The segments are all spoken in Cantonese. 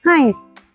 嗨，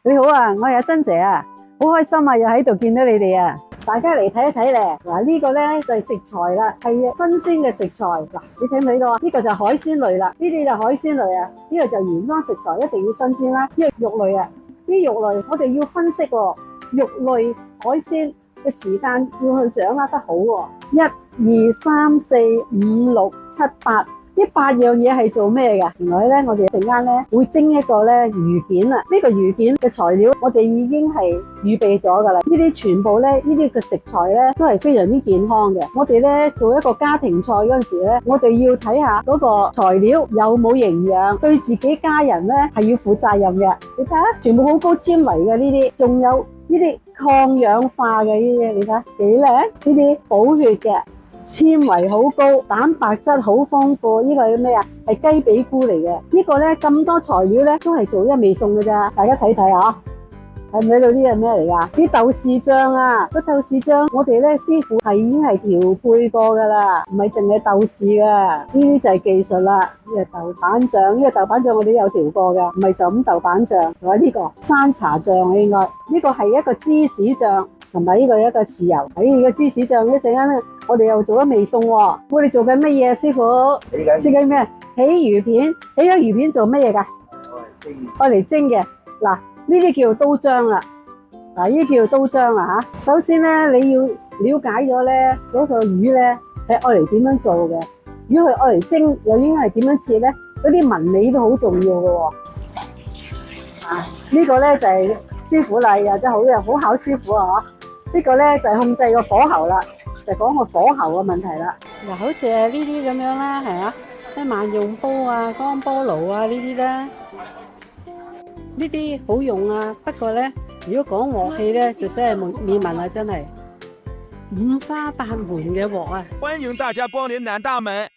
你好啊，我係阿珍姐啊，好開心啊，又喺度見到你哋啊！大家嚟睇一睇咧，嗱呢個咧就係食材啦，係新鮮嘅食材。嗱，你睇唔睇到啊？呢個就係海鮮類啦，呢啲就海鮮類啊，呢個就原裝食材，一定要新鮮啦。呢個肉類啊，啲肉類我哋要分析喎，肉類海鮮嘅時間要去掌握得好喎。1、2、3、4、5、6、7、8。呢8樣嘢係做咩嘅？原來咧，我哋陣間咧會蒸一個咧魚件啊！呢個魚件嘅材料我哋已經係預備咗噶啦。呢啲全部咧，呢啲嘅食材咧都係非常之健康嘅。我哋咧做一個家庭菜嗰陣時咧，我哋要睇下嗰個材料有冇營養，對自己家人咧係要負責任嘅。你睇下，全部好高纖維嘅呢啲，仲有呢啲抗氧化嘅呢啲，你睇下幾靚？呢啲補血嘅。纖維好高，蛋白質好豐富。呢個係咩啊？係雞髀菇嚟嘅。呢個咧咁多材料咧都係做一味餸嘅咋。大家睇睇啊，睇唔睇到呢係咩嚟噶？啲豆豉醬啊，個豆豉醬我哋咧師傅係已經係調配過噶啦，唔係淨係豆豉噶。呢啲就係技術啦。呢個豆瓣醬，呢個豆瓣醬我哋都有調過噶，唔係就咁豆瓣醬。仲有呢個山茶醬，應該呢個係一個芝士醬。同埋呢個一個豉油，呢個芝士醬一陣間咧，我哋又做咗味餸喎。我哋做緊乜嘢，師傅？切緊咩？起魚片，起咗魚片做乜嘢㗎？愛嚟蒸嘅。嗱，呢啲叫刀章啦。嗱，呢啲叫刀章啦嚇。首先咧，你要了解咗咧嗰個魚咧係愛嚟點樣做嘅。如果佢愛嚟蒸，又應該係點樣切咧？嗰啲紋理都好重要嘅喎。啊，呢個咧就係師傅啦，又真係好考師傅啊！呢個咧就係控制個火候啦，就講個火候嘅問題啦。嗱，好似係呢啲咁樣啦，係啊，咩萬用煲啊、光波爐啊呢啲啦，呢啲好用啊。不過咧，如果講鑊氣咧，就真係免問啦，真係五花八門嘅鑊啊！歡迎大家光臨南大門。